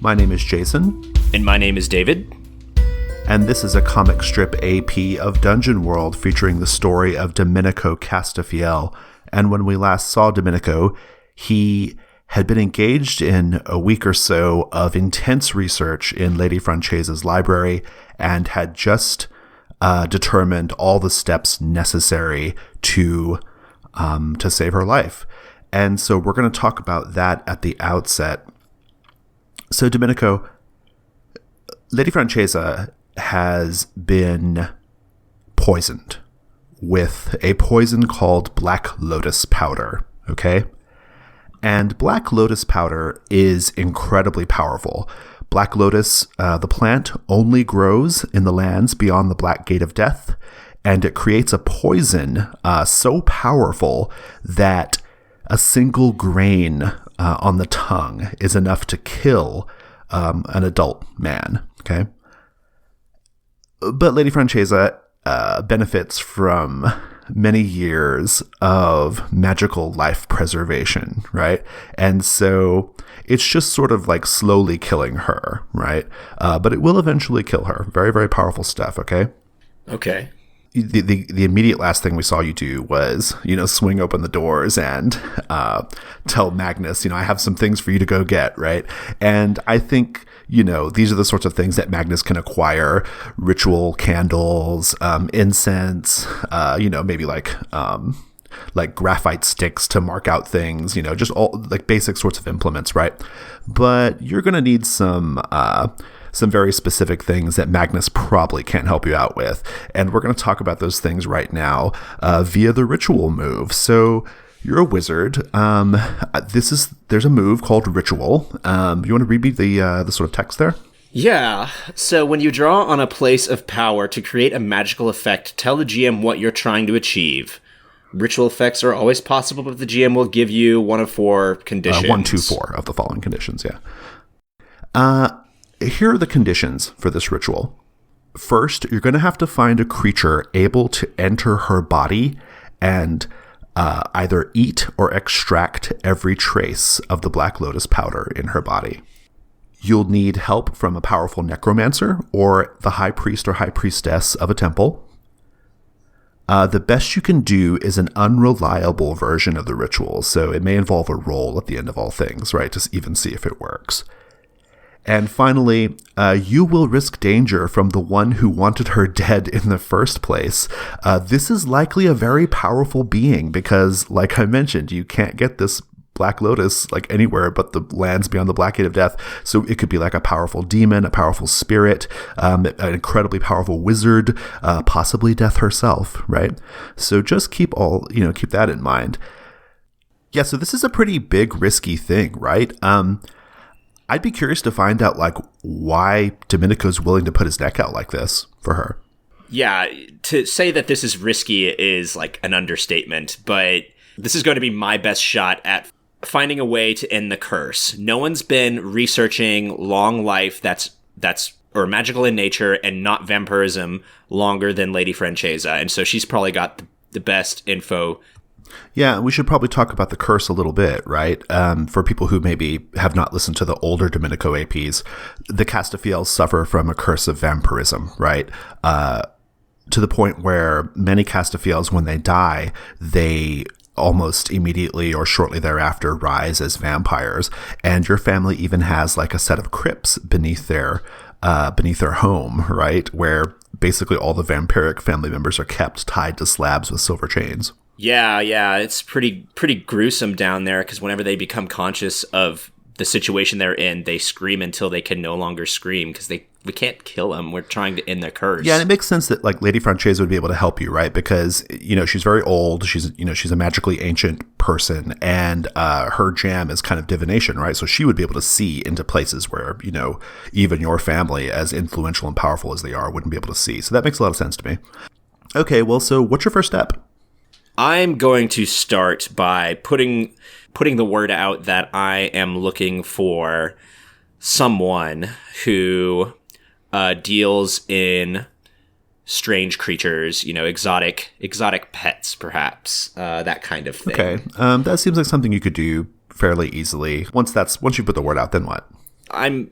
My name is Jason. And my name is David. And this is a comic strip AP of Dungeon World featuring the story of Domenico Castafiel. And when we last saw Domenico, he had been engaged in a week or so of intense research in Lady Francesa's library and had just determined all the steps necessary to save her life. And so we're going to talk about that at the outset. So Domenico, Lady Francesa has been poisoned with a poison called Black Lotus powder, okay? And Black Lotus powder is incredibly powerful. Black Lotus, the plant, only grows in the lands beyond the Black Gate of Death, and it creates a poison so powerful that a single grain on the tongue is enough to kill an adult man, okay? But Lady Francesa benefits from many years of magical life preservation, right? And so it's just sort of like slowly killing her, right? But it will eventually kill her. Very, very powerful stuff, okay? Okay. The immediate last thing we saw you do was, swing open the doors and tell Magnus, I have some things for you to go get, right? And I think, these are the sorts of things that Magnus can acquire: ritual candles, incense, maybe like graphite sticks to mark out things, just all like basic sorts of implements, right? But you're going to need some very specific things that Magnus probably can't help you out with. And we're going to talk about those things right now via the ritual move. So you're a wizard. There's a move called Ritual. You want to read me the sort of text there? Yeah. So when you draw on a place of power to create a magical effect, tell the GM what you're trying to achieve. Ritual effects are always possible, but the GM will give you one of four conditions. 1, 2, 4 of the following conditions, yeah. Here are the conditions for this ritual. First, you're going to have to find a creature able to enter her body and either eat or extract every trace of the Black Lotus powder in her body. You'll need help from a powerful necromancer or the high priest or high priestess of a temple. The best you can do is an unreliable version of the ritual, so it may involve a roll at the end of all things, right, to even see if it works. And finally, you will risk danger from the one who wanted her dead in the first place. This is likely a very powerful being because, like I mentioned, you can't get this Black Lotus like anywhere but the lands beyond the Black Gate of Death. So it could be like a powerful demon, a powerful spirit, an incredibly powerful wizard, possibly Death herself, right? So just keep that in mind. Yeah, so this is a pretty big, risky thing, right? I'd be curious to find out, why Domenico's willing to put his neck out like this for her. Yeah, to say that this is risky is, an understatement, but this is going to be my best shot at finding a way to end the curse. No one's been researching long life that's magical in nature and not vampirism longer than Lady Francesa, and so she's probably got the best info. Yeah, we should probably talk about the curse a little bit, right? For people who maybe have not listened to the older Domenico APs, the Castafiels suffer from a curse of vampirism, right? To the point where many Castafiels, when they die, they almost immediately or shortly thereafter rise as vampires. And your family even has a set of crypts beneath their home, right? Where basically all the vampiric family members are kept tied to slabs with silver chains. Yeah, it's pretty gruesome down there because whenever they become conscious of the situation they're in, they scream until they can no longer scream because we can't kill them. We're trying to end their curse. Yeah, and it makes sense that Lady Francesa would be able to help you, right? Because she's very old. She's a magically ancient person, and her jam is kind of divination, right? So she would be able to see into places where even your family, as influential and powerful as they are, wouldn't be able to see. So that makes a lot of sense to me. Okay, well, so what's your first step? I'm going to start by putting the word out that I am looking for someone who deals in strange creatures, exotic pets, perhaps, that kind of thing. Okay, that seems like something you could do fairly easily. Once you put the word out, then what? I'm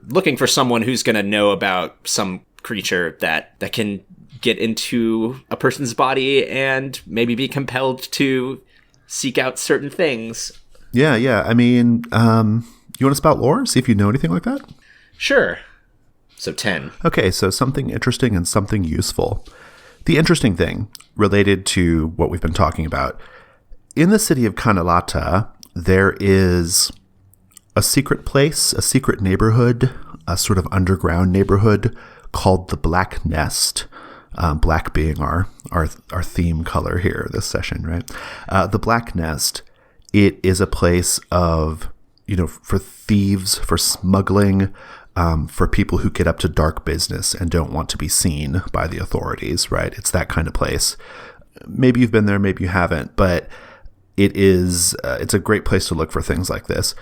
looking for someone who's going to know about some creature that can get into a person's body and maybe be compelled to seek out certain things. Yeah. I mean, you want to spout lore? See if you know anything like that? Sure. So 10. Okay, so something interesting and something useful. The interesting thing related to what we've been talking about, in the city of Canalata, there is a secret place, a secret neighborhood, a sort of underground neighborhood called the Black Nest. Black being our theme color here this session, right? The Black Nest, it is a place of, for thieves, for smuggling, for people who get up to dark business and don't want to be seen by the authorities, right? It's that kind of place. Maybe you've been there, maybe you haven't, but it's a great place to look for things like this.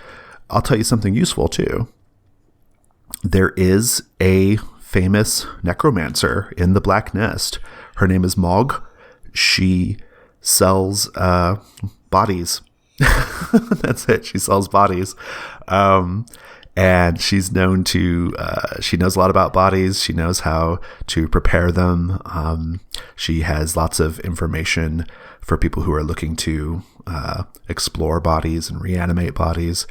I'll tell you something useful too. There is a famous necromancer in the Black Nest. Her name is Mog. She sells bodies. That's it. She sells bodies. And she's known to, she knows a lot about bodies. She knows how to prepare them. She has lots of information for people who are looking to explore bodies and reanimate bodies.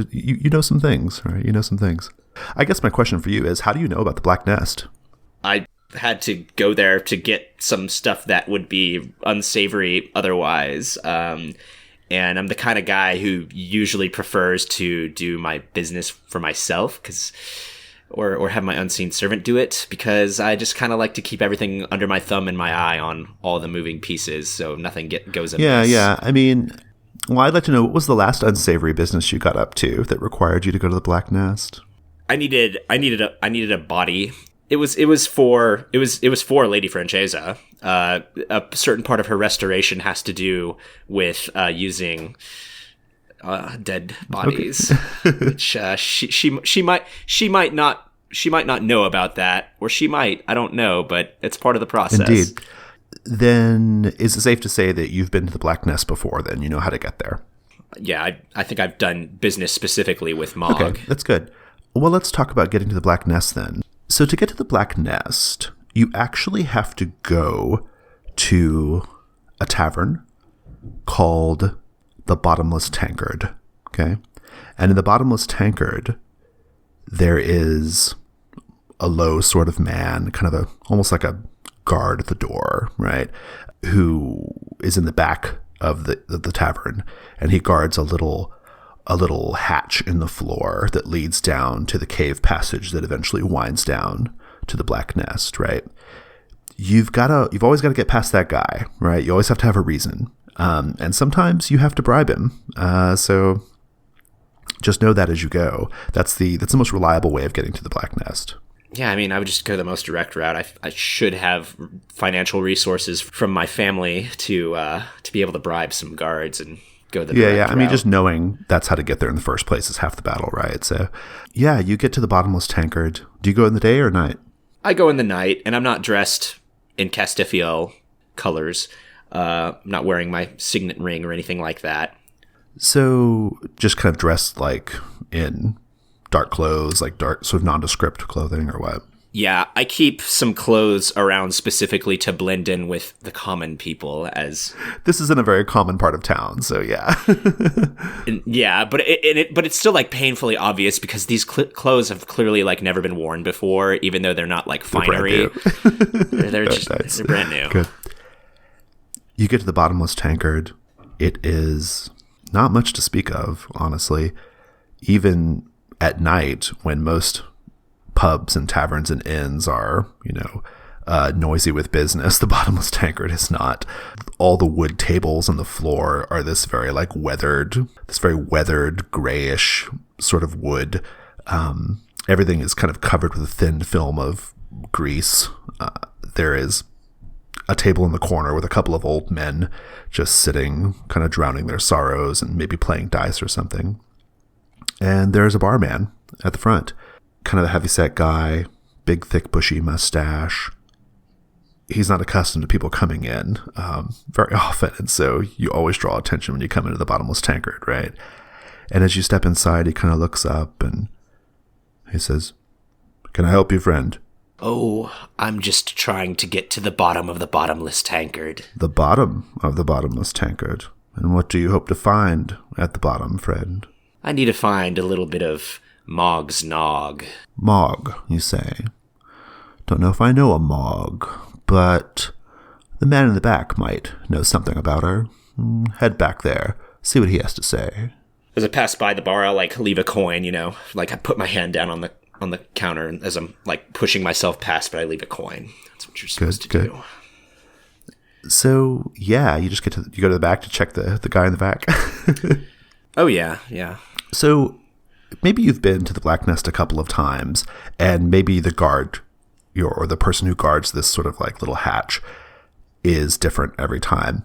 You know some things, right? You know some things. I guess my question for you is, how do you know about the Black Nest? I had to go there to get some stuff that would be unsavory otherwise. And I'm the kind of guy who usually prefers to do my business for myself, or have my unseen servant do it, because I just kind of like to keep everything under my thumb and my eye on all the moving pieces, so nothing goes amiss. Yeah. I mean, well, I'd like to know, what was the last unsavory business you got up to that required you to go to the Black Nest? I needed a body. It was for Lady Francesa. A certain part of her restoration has to do with using dead bodies, okay. Which she might not know about that, or she might. I don't know, but it's part of the process. Indeed. Then is it safe to say that you've been to the Black Nest before? Then you know how to get there. Yeah, I think I've done business specifically with Mog. Okay, that's good. Well, let's talk about getting to the Black Nest then. So to get to the Black Nest, you actually have to go to a tavern called the Bottomless Tankard, okay? And in the Bottomless Tankard, there is a low sort of man, kind of almost like a guard at the door, right? Who is in the back of the tavern, and he guards a little hatch in the floor that leads down to the cave passage that eventually winds down to the Black Nest, right? You've always got to get past that guy, right? You always have to have a reason. And sometimes you have to bribe him. So just know that as you go. That's the most reliable way of getting to the Black Nest. Yeah, I mean, I would just go the most direct route. I should have financial resources from my family to be able to bribe some guards and go the direct route. I mean, just knowing that's how to get there in the first place is half the battle, right? So, yeah, you get to the Bottomless Tankard. Do you go in the day or night? I go in the night, and I'm not dressed in Castafiel colors. I'm not wearing my signet ring or anything like that. So, just kind of dressed like in dark clothes, like dark, sort of nondescript clothing, or what? Yeah, I keep some clothes around specifically to blend in with the common people, as this is in a very common part of town, so yeah. Yeah, but it's still like painfully obvious because these clothes have clearly like never been worn before, even though they're not like finery. They're brand new. Good. You get to the Bottomless Tankard. It is not much to speak of, honestly. Even at night, when most pubs and taverns and inns are, noisy with business, the Bottomless Tankard is not. All the wood tables on the floor are this very weathered grayish sort of wood. Everything is kind of covered with a thin film of grease. There is a table in the corner with a couple of old men just sitting, kind of drowning their sorrows and maybe playing dice or something. And there's a barman at the front. Kind of a heavyset guy, big, thick, bushy mustache. He's not accustomed to people coming in very often, and so you always draw attention when you come into the Bottomless Tankard, right? And as you step inside, he kind of looks up and He says, "Can I help you, friend?" Oh, I'm just trying to get to the bottom of the bottomless tankard. The bottom of the bottomless tankard. And what do you hope to find at the bottom, friend? I need to find a little bit of Mog's nog. Mog, you say. Don't know if I know a Mog, but the man in the back might know something about her. Head back there, see what he has to say. As I pass by the bar, I'll, leave a coin, Like, I put my hand down on the counter as I'm, pushing myself past, but I leave a coin. That's what you're supposed to do. So, yeah, you just you go to the back to check the guy in the back. Oh, yeah. So, maybe you've been to the Black Nest a couple of times, and maybe the guard, or the person who guards this sort of, little hatch is different every time.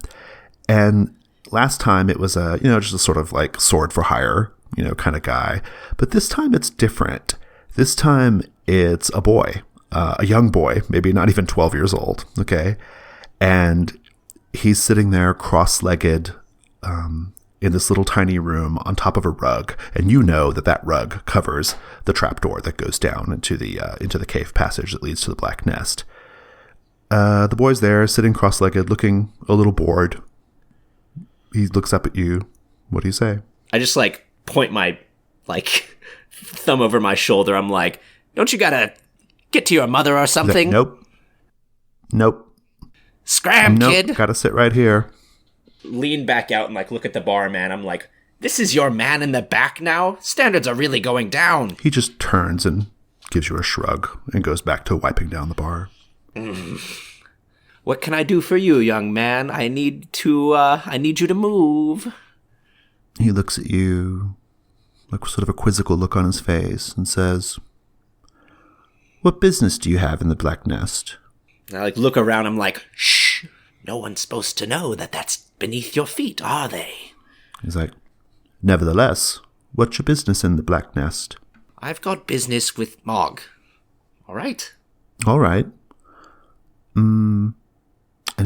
And last time it was just a sort of sword for hire, kind of guy. But this time it's different. This time it's a boy, a young boy, maybe not even 12 years old. Okay. And he's sitting there cross-legged, in this little tiny room on top of a rug. And that rug covers the trapdoor that goes down into the cave passage that leads to the Black Nest. The boy's there sitting cross-legged, looking a little bored. He looks up at you. What do you say? I just point my thumb over my shoulder. I'm like, don't you gotta get to your mother or something? Nope. Scram, kid. Gotta sit right here. Lean back out and look at the barman. I'm like, this is your man in the back now? Standards are really going down. He just turns and gives you a shrug and goes back to wiping down the bar. What can I do for you, young man? I need you to move. He looks at you, sort of a quizzical look on his face, and says, "What business do you have in the Black Nest?" I look around, I'm like, shh, no one's supposed to know that that's beneath your feet, are they? He's like, "Nevertheless, what's your business in the Black Nest?" "I've got business with Mog." All right. And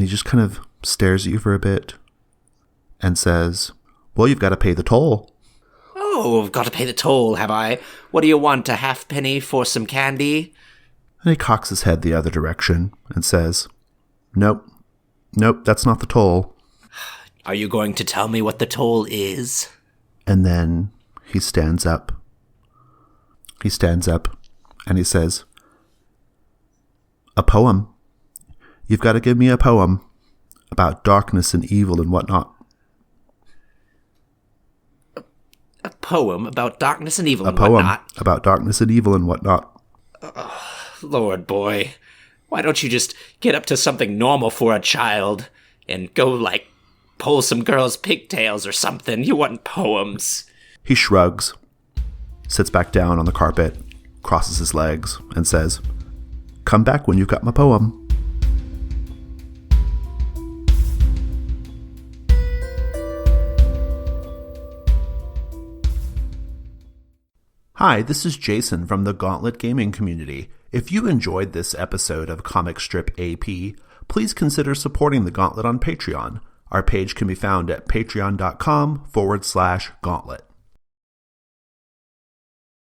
he just kind of stares at you for a bit and says, "Well, you've got to pay the toll." "Oh, I've got to pay the toll, have I? What do you want, a halfpenny for some candy?" And he cocks his head the other direction and says, Nope, that's not the toll." "Are you going to tell me what the toll is?" And then he stands up. And he says, "A poem. You've got to give me a poem about darkness and evil and whatnot." A poem about darkness and evil and whatnot? A whatnot? poem about darkness and evil and whatnot. Lord, boy. Why don't you just get up to something normal for a child and go, pull some girl's pigtails or something? You want poems. He shrugs, sits back down on the carpet, crosses his legs, and says, "Come back when you've got my poem." Hi, this is Jason from the Gauntlet Gaming Community. If you enjoyed this episode of Comic Strip AP, please consider supporting the Gauntlet on Patreon. Our page can be found at patreon.com/gauntlet.